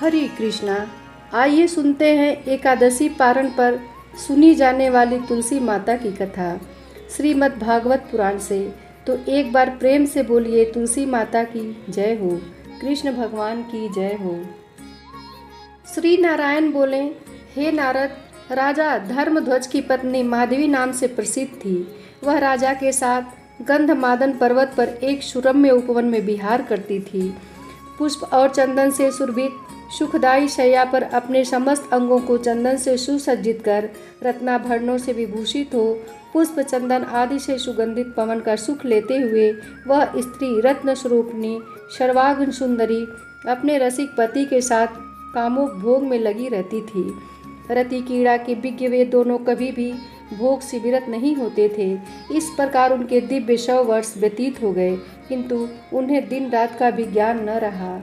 हरे कृष्णा। आइए सुनते हैं एकादशी पारण पर सुनी जाने वाली तुलसी माता की कथा श्रीमद् भागवत पुराण से। तो एक बार प्रेम से बोलिए तुलसी माता की जय हो, कृष्ण भगवान की जय हो। श्री नारायण बोले, हे नारद, राजा धर्मध्वज की पत्नी माधवी नाम से प्रसिद्ध थी। वह राजा के साथ गंधमादन पर्वत पर एक सुरम्य उपवन में विहार करती थी। पुष्प और चंदन से सुरभित सुखदायी शैया पर अपने समस्त अंगों को चंदन से सुसज्जित कर रत्नाभरणों से विभूषित हो पुष्प चंदन आदि से सुगंधित पवन का सुख लेते हुए वह स्त्री रत्न स्वरूपनी सर्वांग सुंदरी अपने रसिक पति के साथ कामोपभोग में लगी रहती थी। रति कीड़ा के विज्ञ वे दोनों कभी भी भोग से विरत नहीं होते थे। इस प्रकार उनके दिव्य 100 वर्ष व्यतीत हो गए, किंतु उन्हें दिन रात का भी ज्ञान न रहा।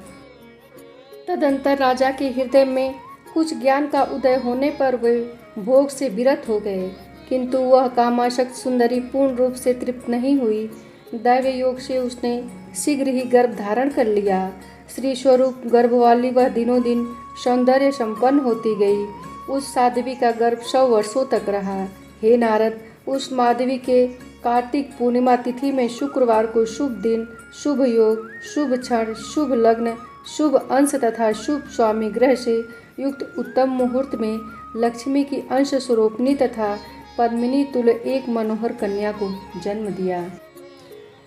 तदंतर राजा के हृदय में कुछ ज्ञान का उदय होने पर वे भोग से विरत हो गए, किंतु वह कामासक्त सुंदरी पूर्ण रूप से तृप्त नहीं हुई। दैव योग से उसने शीघ्र ही गर्भ धारण कर लिया। श्री स्वरूप गर्भ वाली वह दिनों दिन सौंदर्य संपन्न होती गई। उस साध्वी का गर्भ 100 वर्षों तक रहा। हे नारद, उस माधवी के कार्तिक पूर्णिमा तिथि में शुक्रवार को शुभ दिन, शुभ योग, शुभ क्षण, शुभ लग्न, शुभ अंश तथा शुभ स्वामी ग्रह से युक्त उत्तम मुहूर्त में लक्ष्मी की अंश स्वरूपनी तथा पद्मिनी तुल्य एक मनोहर कन्या को जन्म दिया।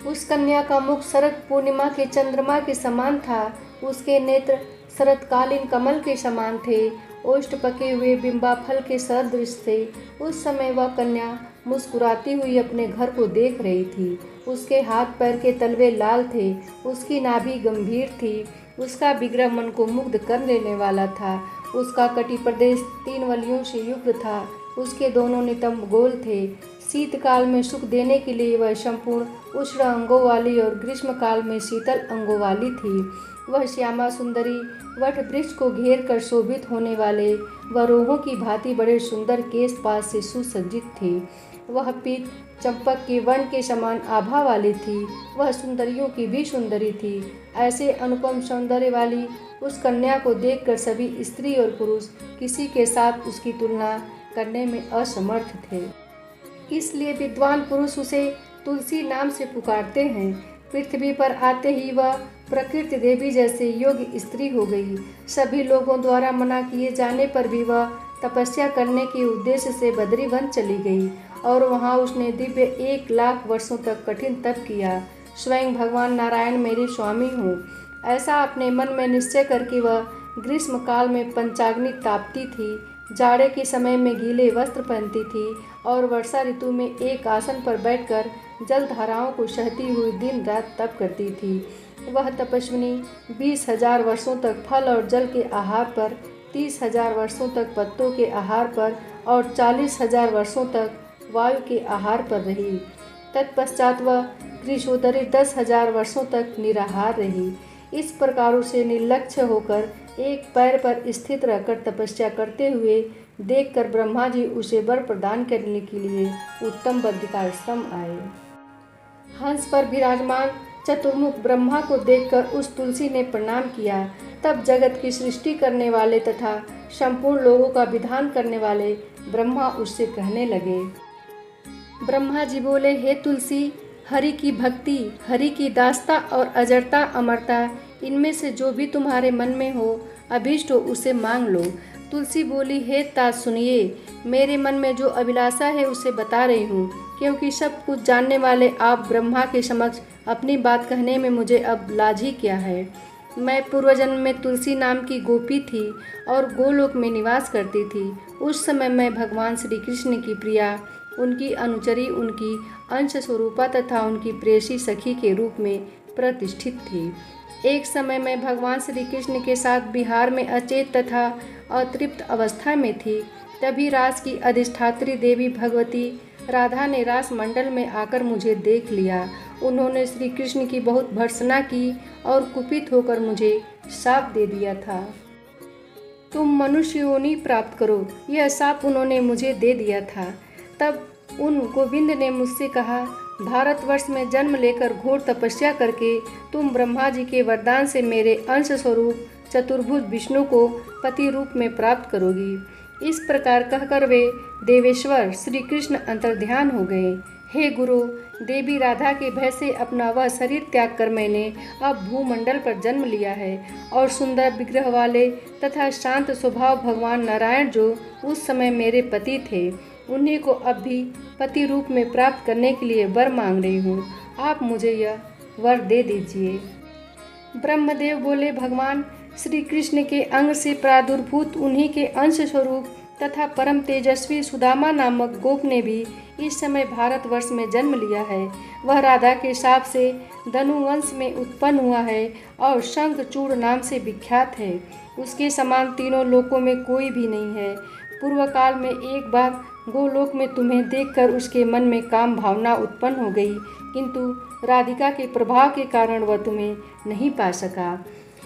उस कन्या का मुख शरद पूर्णिमा के चंद्रमा के समान था। उसके नेत्र शरतकालीन कमल के समान थे। ओष्ठ पके हुए बिंबा फल के सदृश थे। उस समय वह कन्या मुस्कुराती हुई अपने घर को देख रही थी। उसके हाथ पैर के तलवे लाल थे। उसकी नाभि गंभीर थी। उसका विग्रह मन को मुग्ध कर लेने वाला था। उसका कटी प्रदेश 3 वलियों से युक्त था। उसके दोनों नितंब गोल थे। शीतकाल में सुख देने के लिए वह संपूर्ण उष्ण अंगों वाली और ग्रीष्म काल में शीतल अंगों वाली थी। वह श्यामा सुंदरी वट वृक्ष को घेर कर शोभित होने वाले वरोहों की भांति बड़े सुंदर केश पास से सुसज्जित थी। वह पीत चंपक के वर्ण के समान आभा वाली थी। वह सुंदरियों की भी सुंदरी थी। ऐसे अनुपम सौंदर्य वाली उस कन्या को देखकर सभी स्त्री और पुरुष किसी के साथ उसकी तुलना करने में असमर्थ थे। इसलिए विद्वान पुरुष उसे तुलसी नाम से पुकारते हैं। पृथ्वी पर आते ही वह प्रकृति देवी जैसे योग्य स्त्री हो गई। सभी लोगों द्वारा मना किए जाने पर भी वह तपस्या करने के उद्देश्य से बद्रीवन चली गई और वहाँ उसने दिव्य 1 लाख वर्षों तक कठिन तप किया। स्वयं भगवान नारायण मेरे स्वामी हों, ऐसा अपने मन में निश्चय करके वह ग्रीष्म काल में पंचाग्नि तापती थी, जाड़े के समय में गीले वस्त्र पहनती थी और वर्षा ऋतु में एक आसन पर बैठकर जल धाराओं को सहती हुई दिन रात तप करती थी। वह तपस्विनी 20,000 वर्षों तक फल और जल के आहार पर, 30,000 वर्षों तक पत्तों के आहार पर और 40,000 वर्षों तक वायु के आहार पर रही। तत्पश्चात वह ग्रीष्मोत्तरी 10,000 वर्षों तक निराहार रही। इस प्रकार उसे निर्लक्ष्य होकर एक पैर पर स्थित रहकर तपस्या करते हुए देखकर ब्रह्मा जी उसे वर प्रदान करने के लिए उत्तम बद्रिकाश्रम आए। हंस पर विराजमान चतुर्मुख ब्रह्मा को देखकर उस तुलसी ने प्रणाम किया। तब जगत की सृष्टि करने वाले तथा संपूर्ण लोगों का विधान करने वाले ब्रह्मा उससे कहने लगे। ब्रह्मा जी बोले, हे तुलसी, हरि की भक्ति, हरि की दास्ता और अजरता अमरता, इनमें से जो भी तुम्हारे मन में हो, अभीष्ट हो, उसे मांग लो। तुलसी बोली, हे तात सुनिए, मेरे मन में जो अभिलाषा है उसे बता रही हूँ, क्योंकि सब कुछ जानने वाले आप ब्रह्मा के समक्ष अपनी बात कहने में मुझे अब लाज ही क्या है। मैं पूर्वजन्म में तुलसी नाम की गोपी थी और गोलोक में निवास करती थी। उस समय मैं भगवान श्री कृष्ण की प्रिया, उनकी अनुचरी, उनकी अंश स्वरूपा तथा उनकी प्रेयसी सखी के रूप में प्रतिष्ठित थी। एक समय मैं भगवान श्री कृष्ण के साथ विहार में अचेत तथा अतृप्त अवस्था में थी। तभी रास की अधिष्ठात्री देवी भगवती राधा ने रास मंडल में आकर मुझे देख लिया। उन्होंने श्री कृष्ण की बहुत भर्त्सना की और कुपित होकर मुझे शाप दे दिया था। तुम मनुष्य योनि प्राप्त करो, यह शाप उन्होंने मुझे दे दिया था। तब उन गोविंद ने मुझसे कहा, भारतवर्ष में जन्म लेकर घोर तपस्या करके तुम ब्रह्मा जी के वरदान से मेरे अंश स्वरूप चतुर्भुज विष्णु को पति रूप में प्राप्त करोगी। इस प्रकार कहकर वे देवेश्वर श्री कृष्ण अंतर्ध्यान हो गए। हे गुरु, देवी राधा के भय से अपना वह शरीर त्याग कर मैंने अब भूमंडल पर जन्म लिया है और सुंदर विग्रह वाले तथा शांत स्वभाव भगवान नारायण जो उस समय मेरे पति थे, उन्हीं को अब भी पति रूप में प्राप्त करने के लिए वर मांग रही हूँ। आप मुझे यह वर दे दीजिए। ब्रह्मदेव बोले, भगवान श्री कृष्ण के अंग से प्रादुर्भूत उन्हीं के अंश स्वरूप तथा परम तेजस्वी सुदामा नामक गोप ने भी इस समय भारतवर्ष में जन्म लिया है। वह राधा के शाप से धनुवंश में उत्पन्न हुआ है और शंखचूड़ नाम से विख्यात है। उसके समान तीनों लोकों में कोई भी नहीं है। पूर्व काल में एक बार गोलोक में तुम्हें देखकर उसके मन में काम भावना उत्पन्न हो गई, किंतु राधिका के प्रभाव के कारण वह तुम्हें नहीं पा सका।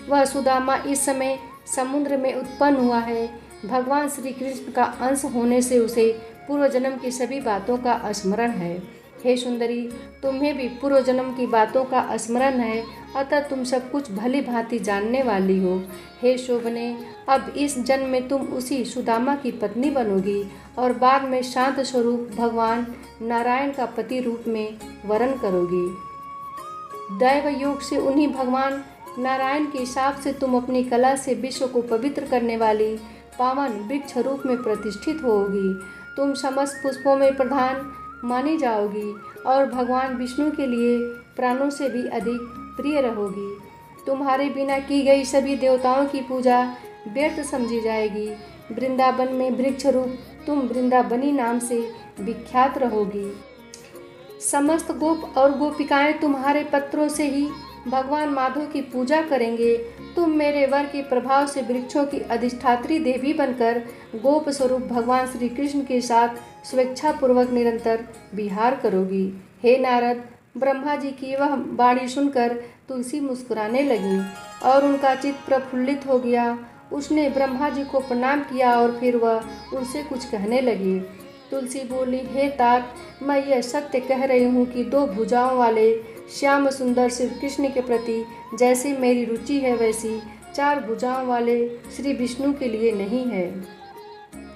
वह सुदामा इस समय समुद्र में उत्पन्न हुआ है। भगवान श्री कृष्ण का अंश होने से उसे पूर्व जन्म की सभी बातों का स्मरण है। हे सुंदरी, तुम्हें भी पूर्व जन्म की बातों का स्मरण है, अतः तुम सब कुछ भली भांति जानने वाली हो। हे शोभने, अब इस जन्म में तुम उसी सुदामा की पत्नी बनोगी और बाद में शांत स्वरूप भगवान नारायण का पति रूप में वरण करोगी। दैव योग से उन्हीं भगवान नारायण के शाप से तुम अपनी कला से विश्व को पवित्र करने वाली पावन वृक्ष रूप में प्रतिष्ठित होगी। तुम समस्त पुष्पों में प्रधान मानी जाओगी और भगवान विष्णु के लिए प्राणों से भी अधिक प्रिय रहोगी। तुम्हारे बिना की गई सभी देवताओं की पूजा व्यर्थ समझी जाएगी। वृंदावन में वृक्ष रूप तुम वृंदावनी नाम से विख्यात रहोगी। समस्त गोप और गोपिकाएं तुम्हारे पत्रों से ही भगवान माधव की पूजा करेंगे। तुम मेरे वर के प्रभाव से वृक्षों की अधिष्ठात्री देवी बनकर गोप स्वरूप भगवान श्री कृष्ण के साथ स्वेच्छापूर्वक निरंतर विहार करोगी। हे नारद, ब्रह्मा जी की वह वाणी सुनकर तुलसी मुस्कुराने लगी और उनका चित्त प्रफुल्लित हो गया। उसने ब्रह्मा जी को प्रणाम किया और फिर वह उनसे कुछ कहने लगी। तुलसी बोली, हे तात, मैं यह सत्य कह रही हूँ कि दो भुजाओं वाले श्याम सुंदर श्री कृष्ण के प्रति जैसे मेरी रुचि है, वैसी चार भुजाओं वाले श्री विष्णु के लिए नहीं है।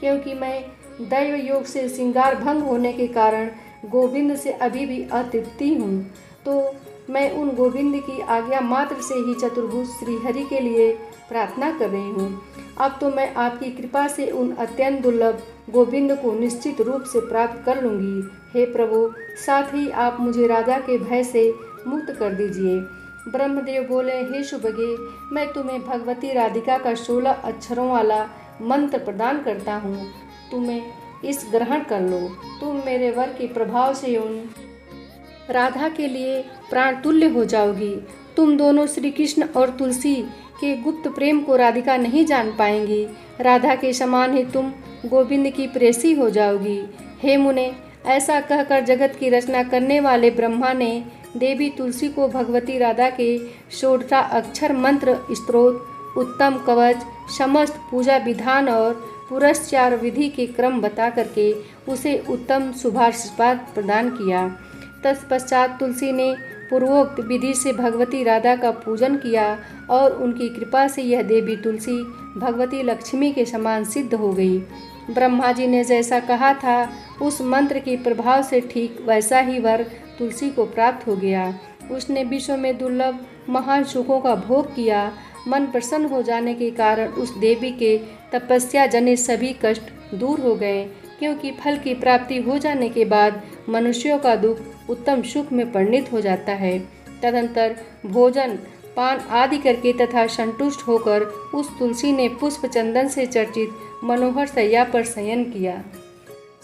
क्योंकि मैं दैव योग से श्रृंगार भंग होने के कारण गोविंद से अभी भी अतृप्ति हूँ, तो मैं उन गोविंद की आज्ञा मात्र से ही चतुर्भुज श्री हरि के लिए प्रार्थना कर रही हूँ। अब तो मैं आपकी कृपा से उन अत्यंत दुर्लभ गोविंद को निश्चित रूप से प्राप्त कर लूँगी। हे प्रभु, साथ ही आप मुझे राजा के भय से मुक्त कर दीजिए। ब्रह्मदेव बोले, हे शुभगे, मैं तुम्हें भगवती राधिका का 16 अक्षरों वाला मंत्र प्रदान करता हूँ। तुम्हें इस ग्रहण कर लो। तुम मेरे वर के प्रभाव से उन राधा के लिए प्राण तुल्य हो जाओगी। तुम दोनों श्री कृष्ण और तुलसी के गुप्त प्रेम को राधिका नहीं जान पाएंगी। राधा के समान ही तुम गोविंद की प्रेसी हो जाओगी। हे मुने, ऐसा कहकर जगत की रचना करने वाले ब्रह्मा ने देवी तुलसी को भगवती राधा के 16 अक्षर मंत्र स्तोत्र, उत्तम कवच, समस्त पूजा विधान और पुरस्कार विधि के क्रम बता करके उसे उत्तम शुभाशीर्वाद प्रदान किया। तत्पश्चात तुलसी ने पूर्वोक्त विधि से भगवती राधा का पूजन किया और उनकी कृपा से यह देवी तुलसी भगवती लक्ष्मी के समान सिद्ध हो गई। ब्रह्मा जी ने जैसा कहा था, उस मंत्र के प्रभाव से ठीक वैसा ही वर तुलसी को प्राप्त हो गया। उसने विश्व में दुर्लभ महान सुखों का भोग किया। मन प्रसन्न हो जाने के कारण उस देवी के तपस्या जनित सभी कष्ट दूर हो गए, क्योंकि फल की प्राप्ति हो जाने के बाद मनुष्यों का दुख उत्तम सुख में परिणित हो जाता है। तदंतर भोजन पान आदि करके तथा संतुष्ट होकर उस तुलसी ने पुष्प चंदन से चर्चित मनोहर शैया पर शयन किया।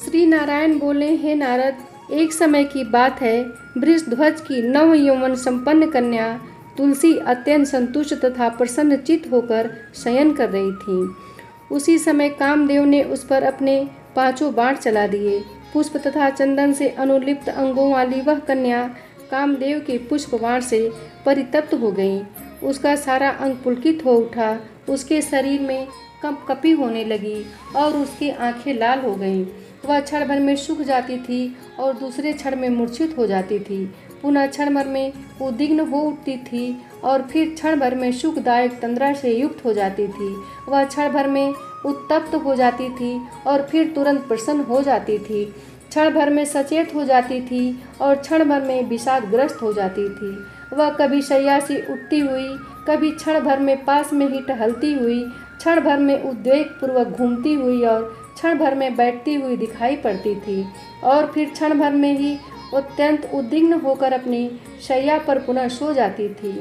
श्री नारायण बोले, हे नारद, एक समय की बात है, वृषध्वज की नव यौवन संपन्न कन्या तुलसी अत्यंत संतुष्ट तथा प्रसन्न चित्त होकर शयन कर रही थी। उसी समय कामदेव ने उस पर अपने 5 बाण चला दिए। पुष्प तथा चंदन से अनुलिप्त अंगों वाली वह कन्या कामदेव के पुष्प बाण से परितप्त हो गई। उसका सारा अंग पुलकित हो उठा। उसके शरीर में कंपकपी होने लगी और उसकी आंखें लाल हो गईं। वह क्षण भर में सूख जाती थी और दूसरे क्षण में मूर्छित हो जाती थी। पुनः क्षण भर में उद्विग्न हो उठती थी और फिर क्षण भर में सुखदायक तंद्रा से युक्त हो जाती थी। वह क्षण भर में उत्तप्त हो जाती थी और फिर तुरंत प्रसन्न हो जाती थी। क्षण भर में सचेत हो जाती थी और क्षण भर में विषादग्रस्त हो जाती थी। वह कभी शैया से उठती हुई, कभी क्षण भर में पास में ही टहलती हुई, क्षण भर में उद्वेगपूर्वक घूमती हुई और क्षण भर में बैठती हुई दिखाई पड़ती थी और फिर क्षण भर में ही अत्यंत उद्विग्न होकर अपनी शैया पर पुनः सो जाती थी।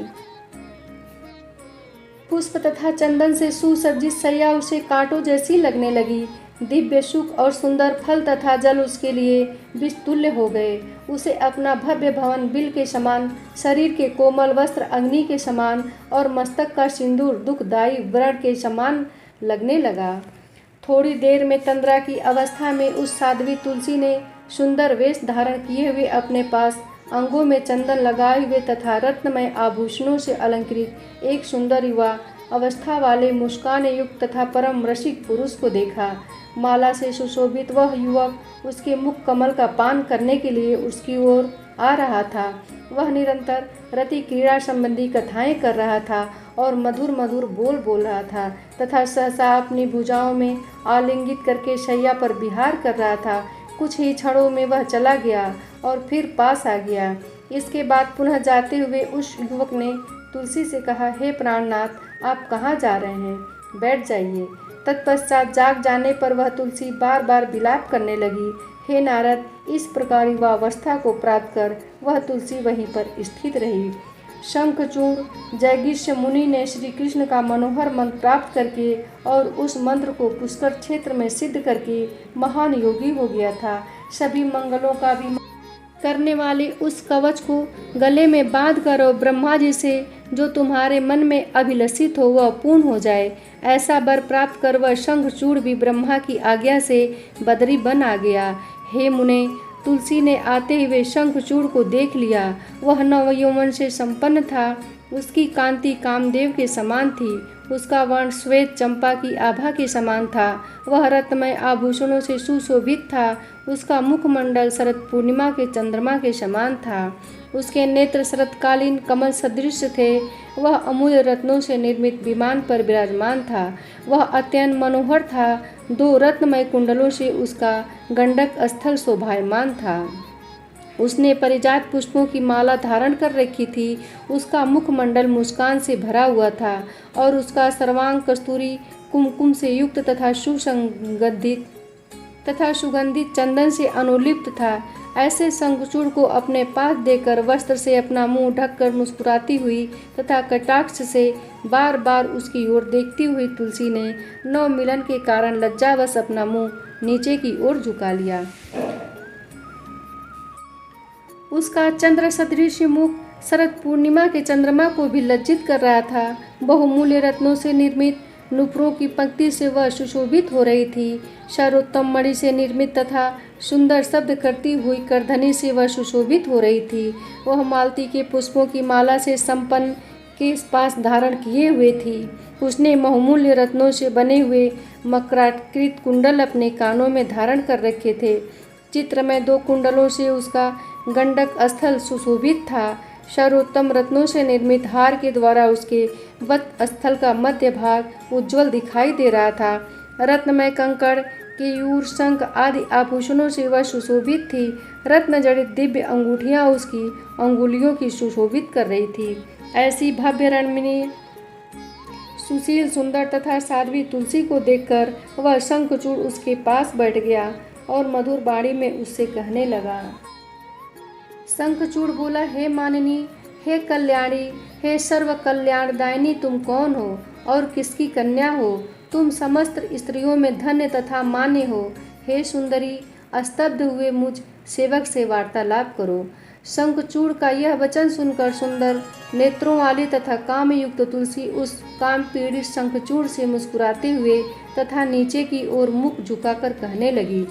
पुष्प तथा चंदन से सुसज्जित शैया उसे कांटों जैसी लगने लगी। दिव्य सुख और सुंदर फल तथा जल उसके लिए विषतुल्य हो गए। उसे अपना भव्य भवन बिल के समान, शरीर के कोमल वस्त्र अग्नि के समान और मस्तक का सिंदूर दुखदायी व्रण के समान लगने लगा। थोड़ी देर में तंद्रा की अवस्था में उस साध्वी तुलसी ने सुंदर वेश धारण किए हुए अपने पास अंगों में चंदन लगाए हुए तथा रत्नमय आभूषणों से अलंकृत एक सुंदर युवा अवस्था वाले मुस्कान युक्त तथा परम रसिक पुरुष को देखा। माला से सुशोभित वह युवक उसके मुख कमल का पान करने के लिए उसकी ओर आ रहा था। वह निरंतर रति क्रीड़ा संबंधी कथाएं कर रहा था और मधुर मधुर बोल रहा था तथा सहसा अपनी भुजाओं में आलिंगित करके शैया पर विहार कर रहा था। कुछ ही क्षणों में वह चला गया और फिर पास आ गया। इसके बाद पुनः जाते हुए उस युवक ने तुलसी से कहा, हे प्राणनाथ, आप कहाँ जा रहे हैं? बैठ जाइए। तत्पश्चात जाग जाने पर वह तुलसी बार बार विलाप करने लगी। हे नारद, इस प्रकार युवावस्था को प्राप्त कर वह तुलसी वहीं पर स्थित रही। शंखचूड़ जैगिष्य मुनि ने श्री कृष्ण का मनोहर मंत्र प्राप्त करके और उस मंत्र को पुष्कर क्षेत्र में सिद्ध करके महान योगी हो गया था। सभी मंगलों का भी करने वाले उस कवच को गले में बांध कर और ब्रह्मा जी से जो तुम्हारे मन में अभिलषित हो वह पूर्ण हो जाए, ऐसा वर प्राप्त कर वह शंखचूड़ भी ब्रह्मा की आज्ञा से बदरी बन आ गया। हे मुने, तुलसी ने आते हुए शंखचूड़ को देख लिया। वह नव यौवन से संपन्न था। उसकी कांति कामदेव के समान थी। उसका वर्ण श्वेत चंपा की आभा के समान था। वह रत्नमय आभूषणों से सुशोभित था। उसका मुखमंडल शरद पूर्णिमा के चंद्रमा के समान था। उसके नेत्र शरतकालीन कमल सदृश थे। वह अमूल्य रत्नों से निर्मित विमान पर विराजमान था। वह अत्यंत मनोहर था। 2 रत्नमय कुंडलों से उसका गंडक स्थल शोभायमान था। उसने परिजात पुष्पों की माला धारण कर रखी थी। उसका मुखमंडल मुस्कान से भरा हुआ था और उसका सर्वांग कस्तूरी कुमकुम से युक्त तथा सुगंधित चंदन से अनुलिप्त था। ऐसे शंखचूड़ को अपने पास देकर वस्त्र से अपना मुंह ढककर मुस्कुराती हुई तथा कटाक्ष से बार बार उसकी ओर देखती हुई तुलसी ने नव मिलन के कारण लज्जावश अपना मुंह नीचे की ओर झुका लिया। उसका चंद्र सदृश मुख शरद पूर्णिमा के चंद्रमा को भी लज्जित कर रहा था। बहुमूल्य रत्नों से निर्मित नुपुरों की पंक्ति से वह सुशोभित हो रही थी। सर्वोत्तम मणि से निर्मित तथा सुंदर शब्द करती हुई करधनी से वह सुशोभित हो रही थी। वह मालती के पुष्पों की माला से संपन्न के पास धारण किए हुए थी। उसने बहुमूल्य रत्नों से बने हुए मकराकृत कुंडल अपने कानों में धारण कर रखे थे। चित्र में 2 कुंडलों से उसका गंडक स्थल सुशोभित था। सर्वोत्तम रत्नों से निर्मित हार के द्वारा उसके वत स्थल का मध्य भाग उज्जवल दिखाई दे रहा था। रत्नमय कंकड़, केयूर, शंख आदि आभूषणों से वह सुशोभित थी। रत्न जड़ित दिव्य अंगूठियां उसकी अंगुलियों की सुशोभित कर रही थी। ऐसी भव्य रमणीय, सुशील, सुंदर तथा साध्वी तुलसी को देखकर वह शंखचूड़ उसके पास बैठ गया और मधुर वाणी में उससे कहने लगा। शंखचूड़ बोला, हे मानिनी, हे कल्याणी, हे सर्व कल्याणदायिनी, तुम कौन हो और किसकी कन्या हो? तुम समस्त स्त्रियों में धन्य तथा मान्य हो। हे सुंदरी, स्तब्ध हुए मुझ सेवक से वार्तालाप करो। शंखचूड़ का यह वचन सुनकर सुंदर नेत्रों वाली तथा काम युक्त तुलसी उस काम पीड़ित शंखचूड़ से मुस्कुराते हुए तथा नीचे की ओर मुख झुकाकर कहने लगी।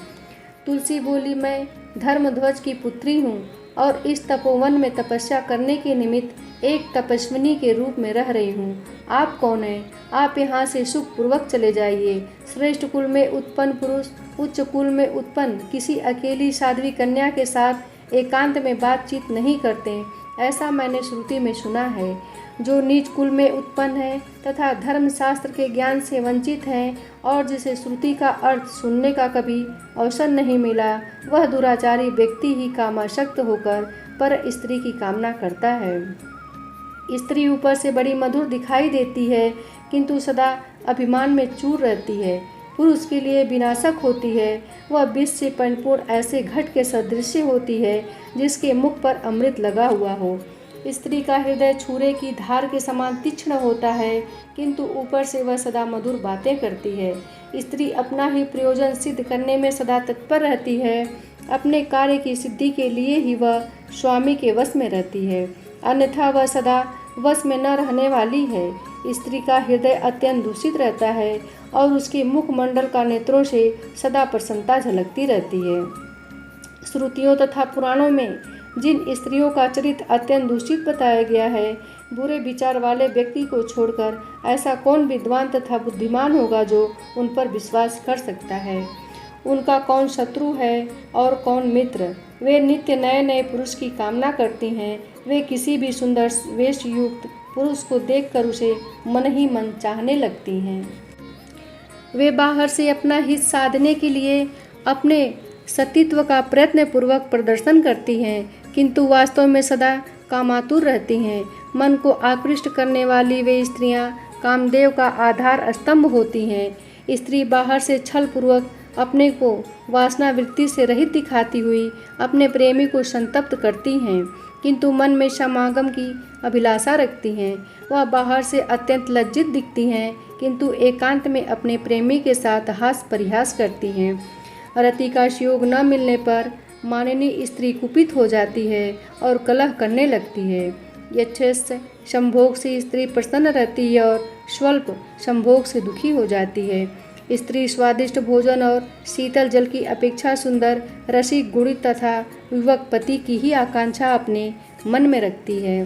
तुलसी बोली, मैं धर्मध्वज की पुत्री हूँ और इस तपोवन में तपस्या करने के निमित्त एक तपस्विनी के रूप में रह रही हूँ। आप कौन हैं? आप यहाँ से सुखपूर्वक चले जाइए। श्रेष्ठ कुल में उत्पन्न पुरुष उच्च कुल में उत्पन्न किसी अकेली साध्वी कन्या के साथ एकांत में बातचीत नहीं करते, ऐसा मैंने श्रुति में सुना है। जो नीच कुल में उत्पन्न है तथा धर्मशास्त्र के ज्ञान से वंचित हैं और जिसे श्रुति का अर्थ सुनने का कभी अवसर नहीं मिला, वह दुराचारी व्यक्ति ही कामासक्त होकर पर स्त्री की कामना करता है। स्त्री ऊपर से बड़ी मधुर दिखाई देती है, किंतु सदा अभिमान में चूर रहती है। पुरुष के लिए विनाशक होती है। वह विष से परिपूर्ण ऐसे घट के सदृश होती है जिसके मुख पर अमृत लगा हुआ हो। स्त्री का हृदय छुरे की धार के समान तीक्ष्ण होता है, किंतु ऊपर से वह सदा मधुर बातें करती है। स्त्री अपना ही प्रयोजन सिद्ध करने में सदा तत्पर रहती है। अपने कार्य की सिद्धि के लिए ही वह स्वामी के वश में रहती है, अन्यथा वह सदा वश में न रहने वाली है। स्त्री का हृदय अत्यंत दूषित रहता है और उसके मुखमंडल का नेत्रों से सदा प्रसन्नता झलकती रहती है। श्रुतियों तथा पुराणों में जिन स्त्रियों का चरित्र अत्यंत दूषित बताया गया है, बुरे विचार वाले व्यक्ति को छोड़कर ऐसा कौन विद्वान तथा बुद्धिमान होगा जो उन पर विश्वास कर सकता है। उनका कौन शत्रु है और कौन मित्र। वे नित्य नए नए पुरुष की कामना करती हैं। वे किसी भी सुंदर वेश युक्त पुरुष को देखकर उसे मन ही मन चाहने लगती हैं। वे बाहर से अपना हित साधने के लिए अपने सतीत्व का प्रयत्न पूर्वक प्रदर्शन करती हैं, किंतु वास्तव में सदा कामातुर रहती हैं। मन को आकृष्ट करने वाली वे स्त्रियां कामदेव का आधार स्तंभ होती हैं। स्त्री बाहर से छल पूर्वक अपने को वासना वृत्ति से रहित दिखाती हुई अपने प्रेमी को संतप्त करती हैं, किंतु मन में समागम की अभिलाषा रखती हैं। वह बाहर से अत्यंत लज्जित दिखती हैं, किंतु एकांत में अपने प्रेमी के साथ हास परिहास करती हैं। रति का संयोग न मिलने पर माननीय स्त्री कुपित हो जाती है और कलह करने लगती है। यथेष्ट संभोग से स्त्री प्रसन्न रहती है और स्वल्प संभोग से दुखी हो जाती है। स्त्री स्वादिष्ट भोजन और शीतल जल की अपेक्षा सुंदर रसिक गुणी तथा विवक पति की ही आकांक्षा अपने मन में रखती है।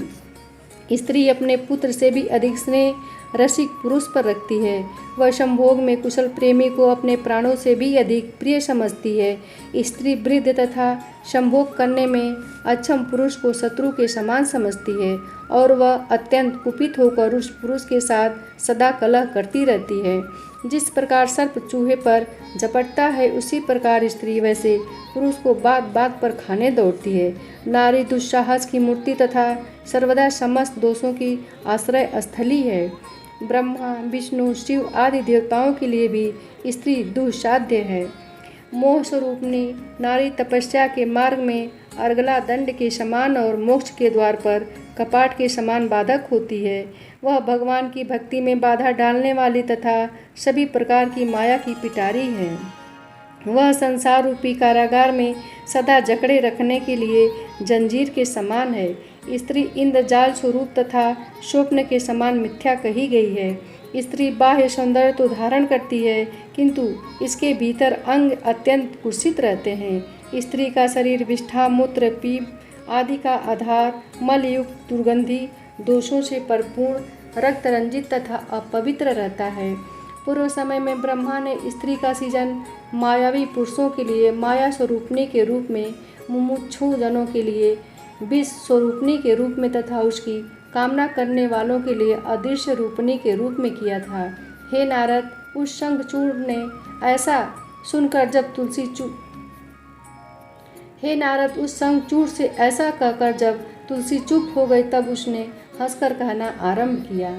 स्त्री अपने पुत्र से भी अधिक स्नेह रसिक पुरुष पर रखती है। वह संभोग में कुशल प्रेमी को अपने प्राणों से भी अधिक प्रिय समझती है। स्त्री वृद्ध तथा संभोग करने में अक्षम पुरुष को शत्रु के समान समझती है और वह अत्यंत कुपित होकर उस पुरुष के साथ सदा कलह करती रहती है। जिस प्रकार सर्प चूहे पर झपटता है, उसी प्रकार स्त्री वैसे पुरुष को बात बात पर खाने दौड़ती है। नारी दुस्साहस की मूर्ति तथा सर्वदा समस्त दोषों की आश्रय स्थली है। ब्रह्मा विष्णु शिव आदि देवताओं के लिए भी स्त्री दुस्साध्य है। मोह स्वरूपनी नारी तपस्या के मार्ग में अर्गला दंड के समान और मोक्ष के द्वार पर कपाट के समान बाधक होती है। वह भगवान की भक्ति में बाधा डालने वाली तथा सभी प्रकार की माया की पिटारी है। वह संसार रूपी कारागार में सदा जकड़े रखने के लिए जंजीर के समान है। स्त्री इंद्रजाल स्वरूप तथा स्वप्न के समान मिथ्या कही गई है। स्त्री बाह्य सौंदर्य तो धारण करती है, किंतु इसके भीतर अंग अत्यंत कुत्सित रहते हैं। स्त्री का शरीर विष्ठा मूत्र पीप आदि का आधार मलयुक्त दुर्गंधी दोषों से परिपूर्ण रक्त रंजित तथा अपवित्र रहता है। पूर्व समय में ब्रह्मा ने स्त्री का सृजन मायावी पुरुषों के लिए माया स्वरूपणी के रूप में, मुमुक्षु जनों के लिए विष स्वरूपणी के रूप में तथा उसकी कामना करने वालों के लिए अदृश्य रूपणी के रूप में किया था। हे नारद, उस शंखचूड़ ने ऐसा सुनकर जब उस शंखचूड़ से ऐसा कहकर जब तुलसी चुप हो गई, तब उसने हंसकर कहना आरंभ किया।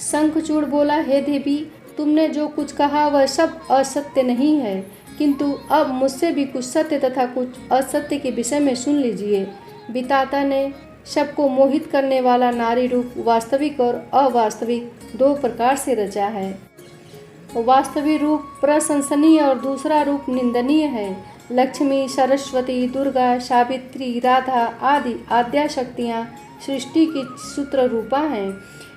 शंखचूड़ बोला, हे देवी, तुमने जो कुछ कहा वह सब असत्य नहीं है, किंतु अब मुझसे भी कुछ सत्य तथा कुछ असत्य के विषय में सुन लीजिए। विधाता ने सबको मोहित करने वाला नारी रूप वास्तविक और अवास्तविक दो प्रकार से रचा है। वास्तविक रूप प्रशंसनीय और दूसरा रूप निंदनीय है। लक्ष्मी, सरस्वती, दुर्गा, सावित्री, राधा आदि आद्या शक्तियाँ सृष्टि की सूत्र रूपा हैं।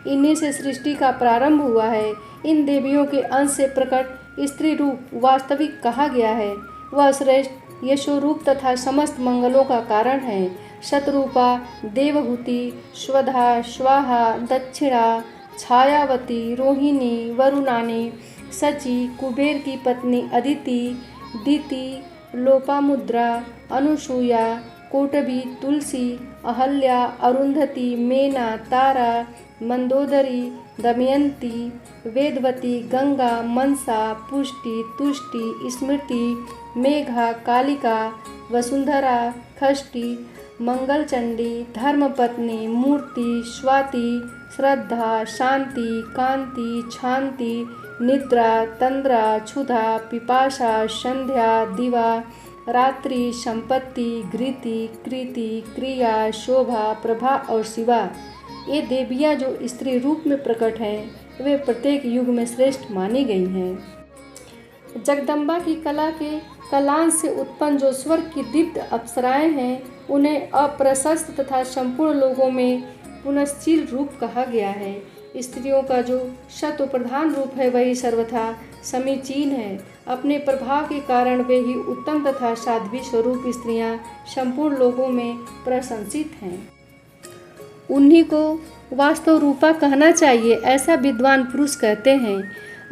इन्हीं से सृष्टि का प्रारंभ हुआ है। इन देवियों के अंश से प्रकट स्त्री रूप वास्तविक कहा गया है। वह श्रेष्ठ यशोरूप तथा समस्त मंगलों का कारण है। शतरूपा, देवहूति, स्वधा, स्वाहा, दक्षिणा, छायावती, रोहिणी, वरुणानी, सची, कुबेर की पत्नी अदिति, दीति, लोपामुद्रा, अनुसूया, कोटभी, तुलसी, अहल्या, अरुंधति, मेना, तारा, मंदोदरी, दमयंती, वेदवती, गंगा, मनसा, पुष्टि, तुष्टि, स्मृति, मेघा, कालिका, वसुंधरा, खष्टी, मंगलचंडी, धर्मपत्नी, मूर्ति, स्वाति, श्रद्धा, शांति, कांति, शांति, निद्रा, तंद्रा, क्षुधा, पिपाशा, संध्या, दिवा, रात्रि, संपत्ति, घृति, कृति, क्रिया, शोभा, प्रभा और शिवा। ये देवियाँ जो स्त्री रूप में प्रकट हैं वे प्रत्येक युग में श्रेष्ठ मानी गई हैं। जगदम्बा की कला के कलांश से उत्पन्न जो स्वर्ग की दीप्त अप्सराएं हैं उन्हें अप्रशस्त तथा संपूर्ण लोगों में पुनश्चील रूप कहा गया है। स्त्रियों का जो सत्व प्रधान रूप है वही सर्वथा समीचीन है। अपने प्रभाव के कारण वे ही उत्तम तथा साध्वी स्वरूप स्त्रियां संपूर्ण लोगों में प्रशंसित हैं। उन्हीं को वास्तव रूपा कहना चाहिए, ऐसा विद्वान पुरुष कहते हैं।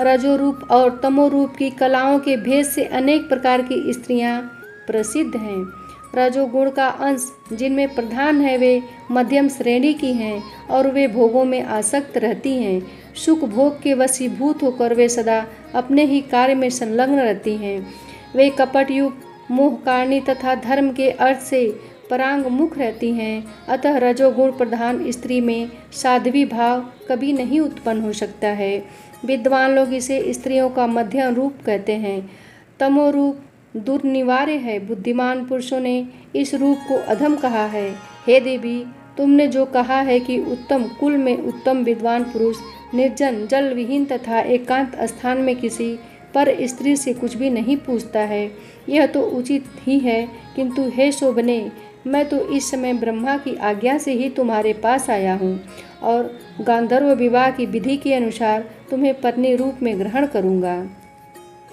रजो रूप और तमो रूप की कलाओं के भेद से अनेक प्रकार की स्त्रियां प्रसिद्ध हैं। रजोगुण का अंश जिनमें प्रधान है वे मध्यम श्रेणी की हैं और वे भोगों में आसक्त रहती हैं। सुख भोग के वशीभूत होकर वे सदा अपने ही कार्य में संलग्न रहती हैं। वे कपटयुक्त, मोहकारणी तथा धर्म के अर्थ से परांग मुख रहती हैं। अतः रजोगुण प्रधान स्त्री में साध्वी भाव कभी नहीं उत्पन्न हो सकता है। विद्वान लोग इसे स्त्रियों का मध्यम रूप कहते हैं। तमो रूप दुर्निवार्य है। बुद्धिमान पुरुषों ने इस रूप को अधम कहा है। हे देवी, तुमने जो कहा है कि उत्तम कुल में उत्तम विद्वान पुरुष निर्जन, जल विहीन तथा एकांत स्थान में किसी पर स्त्री से कुछ भी नहीं पूछता है, यह तो उचित ही है। किंतु हे शोभने, मैं तो इस समय ब्रह्मा की आज्ञा से ही तुम्हारे पास आया हूँ और गांधर्व विवाह की विधि के अनुसार तुम्हें पत्नी रूप में ग्रहण करूँगा।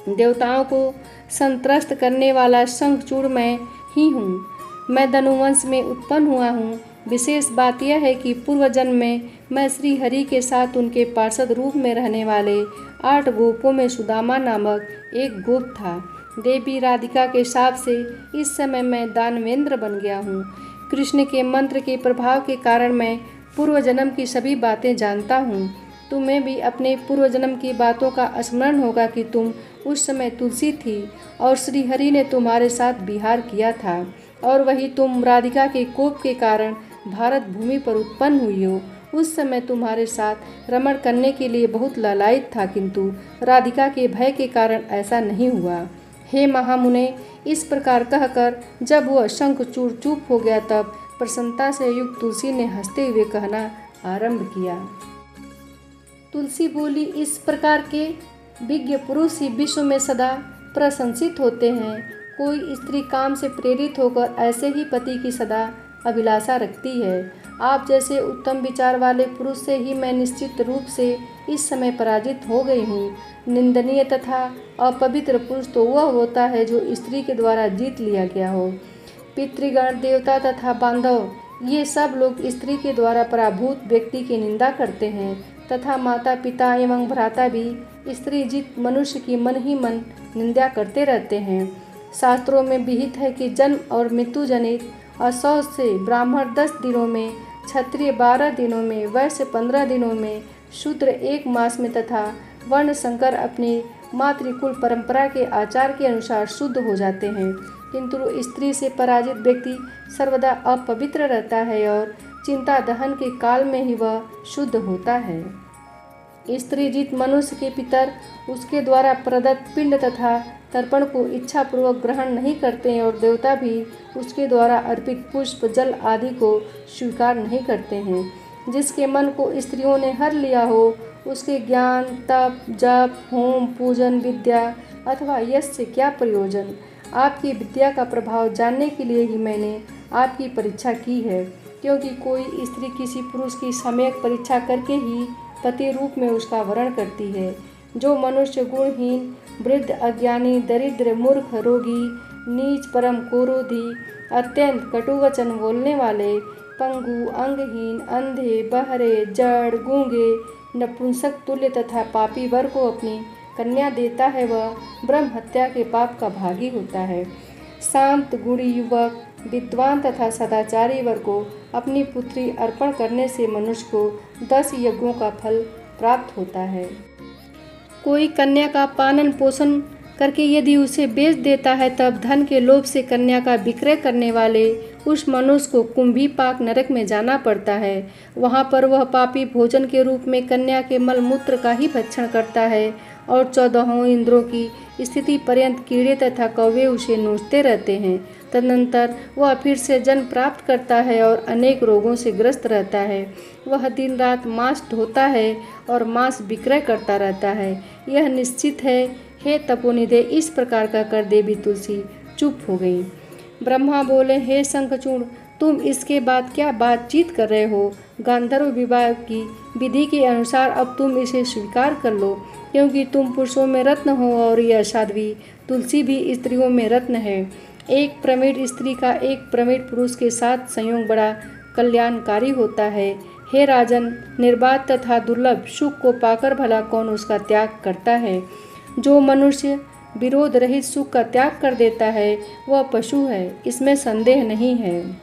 देवताओं को संत्रस्त करने वाला शंखचूड़ मैं ही हूँ। मैं धनुवंश में उत्पन्न हुआ हूँ। विशेष बात यह है कि पूर्व जन्म में मैं श्री हरि के साथ उनके पार्षद रूप में रहने वाले 8 गोपों में सुदामा नामक एक गोप था। देवी राधिका के शाप से इस समय मैं दानवेंद्र बन गया हूँ। कृष्ण के मंत्र के प्रभाव के कारण मैं पूर्व जन्म की सभी बातें जानता हूँ। तुम्हें भी अपने पूर्व जन्म की बातों का स्मरण होगा कि तुम उस समय तुलसी थी और श्री हरि ने तुम्हारे साथ विहार किया था और वही तुम राधिका के कोप के कारण भारत भूमि पर उत्पन्न हुई हो। उस समय तुम्हारे साथ रमण करने के लिए बहुत लालायित था, किंतु राधिका के भय के कारण ऐसा नहीं हुआ। हे महामुने, इस प्रकार कहकर जब वह शंखचूड़ चुप हो गया तब प्रसन्नता से युक्त तुलसी ने हंसते हुए कहना आरंभ किया। तुलसी बोली, इस प्रकार के विज्ञ पुरुष ही विश्व में सदा प्रशंसित होते हैं। कोई स्त्री काम से प्रेरित होकर ऐसे ही पति की सदा अभिलाषा रखती है। आप जैसे उत्तम विचार वाले पुरुष से ही मैं निश्चित रूप से इस समय पराजित हो गई हूँ। निंदनीय तथा अपवित्र पुरुष तो वह होता है जो स्त्री के द्वारा जीत लिया गया हो। पितृगण, देवता तथा बांधव ये सब लोग स्त्री के द्वारा पराभूत व्यक्ति की निंदा करते हैं तथा माता पिता एवं भ्राता भी स्त्री जीत मनुष्य की मन ही मन निंदा करते रहते हैं। शास्त्रों में विहित है कि जन्म और मृत्यु जनित असौच से ब्राह्मण 10 दिनों में, क्षत्रिय 12 दिनों में, वैश्य 15 दिनों में, शूद्र 1 मास में तथा वर्ण संकर अपनी मातृकुल परंपरा के आचार के अनुसार शुद्ध हो जाते हैं। किंतु स्त्री से पराजित व्यक्ति सर्वदा अपवित्र रहता है और चिंता दहन के काल में ही वह शुद्ध होता है। स्त्री जीत मनुष्य के पितर उसके द्वारा प्रदत्त पिंड तथा तर्पण को इच्छा पूर्वक ग्रहण नहीं करते हैं और देवता भी उसके द्वारा अर्पित पुष्प, जल आदि को स्वीकार नहीं करते हैं। जिसके मन को स्त्रियों ने हर लिया हो उसके ज्ञान, तप, जप, होम, पूजन, विद्या अथवा यश से क्या प्रयोजन। आपकी विद्या का प्रभाव जानने के लिए ही मैंने आपकी परीक्षा की है, क्योंकि कोई स्त्री किसी पुरुष की सम्यक परीक्षा करके ही पति रूप में उसका वरण करती है। जो मनुष्य गुणहीन, वृद्ध, अज्ञानी, दरिद्र, मूर्ख, रोगी, नीच, परम क्रोधी, अत्यंत कटुवचन बोलने वाले, पंगु, अंगहीन, अंधे, बहरे, जड़, गूंगे, नपुंसक तुल्य तथा पापी वर को अपनी कन्या देता है वह ब्रह्म हत्या के पाप का भागी होता है। शांत गुणी युवक, विद्वान तथा सदाचारी वर को अपनी पुत्री अर्पण करने से मनुष्य को 10 यज्ञों का फल प्राप्त होता है। कोई कन्या का पालन पोषण करके यदि उसे बेच देता है, तब धन के लोभ से कन्या का विक्रय करने वाले उस मनुष्य को कुंभीपाक नरक में जाना पड़ता है। वहाँ पर वह पापी भोजन के रूप में कन्या के मल मूत्र का ही भक्षण करता है और 14 इंद्रों की स्थिति पर्यंत कीड़े तथा कौवे उसे नोचते रहते हैं। तदनंतर वह फिर से जन्म प्राप्त करता है और अनेक रोगों से ग्रस्त रहता है। वह दिन रात मांस ढोता है और मांस विक्रय करता रहता है। यह निश्चित है। हे तपोनिधे, इस प्रकार का कर देवी तुलसी चुप हो गई। ब्रह्मा बोले, हे शंखचूड़, तुम इसके बाद क्या बातचीत कर रहे हो? गांधर्व विवाह की विधि के अनुसार अब तुम इसे स्वीकार कर लो, क्योंकि तुम पुरुषों में रत्न हो और यह साध्वी तुलसी भी स्त्रियों में रत्न है। एक प्रवीण स्त्री का एक प्रवीण पुरुष के साथ संयोग बड़ा कल्याणकारी होता है। हे राजन, निर्बाध तथा दुर्लभ सुख को पाकर भला कौन उसका त्याग करता है? जो मनुष्य विरोध रहित सुख का त्याग कर देता है वह पशु है, इसमें संदेह नहीं है।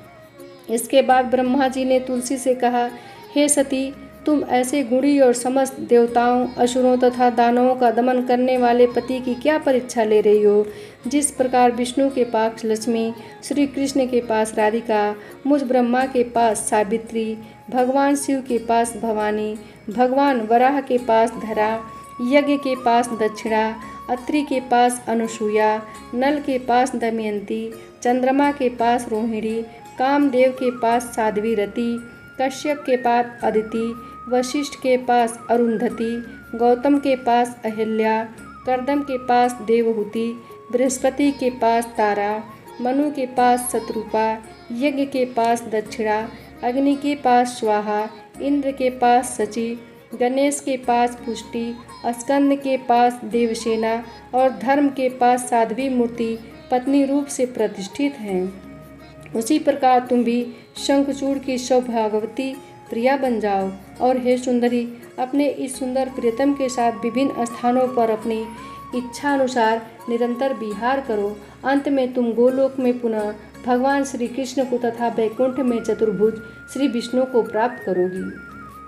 इसके बाद ब्रह्मा जी ने तुलसी से कहा, हे सती, तुम ऐसे गुणी और समस्त देवताओं, असुरों तथा दानवों का दमन करने वाले पति की क्या परीक्षा ले रही हो? जिस प्रकार विष्णु के पास लक्ष्मी, श्री कृष्ण के पास राधिका, मुझ ब्रह्मा के पास सावित्री, भगवान शिव के पास भवानी, भगवान वराह के पास धरा, यज्ञ के पास दक्षिणा, अत्रि के पास अनुसूया, नल के पास दमयंती, चंद्रमा के पास रोहिणी, कामदेव के पास साध्वी रति, कश्यप के पास अदिति, वशिष्ठ के पास अरुंधति, गौतम के पास अहिल्या, कर्दम के पास देवहूति, बृहस्पति के पास तारा, मनु के पास शत्रुपा, यज्ञ के पास दक्षिणा, अग्नि के पास स्वाहा, इंद्र के पास शची, गणेश के पास पुष्टि, स्कंद के पास देवसेना और धर्म के पास साध्वी मूर्ति पत्नी रूप से प्रतिष्ठित हैं। उसी प्रकार तुम भी शंखचूड़ की सौभाग्यवती प्रिया बन जाओ और हे सुंदरी, अपने इस सुंदर प्रियतम के साथ विभिन्न स्थानों पर अपनी इच्छा अनुसार निरंतर विहार करो। अंत में तुम गोलोक में पुनः भगवान श्री कृष्ण को तथा वैकुंठ में चतुर्भुज श्री विष्णु को प्राप्त करोगी।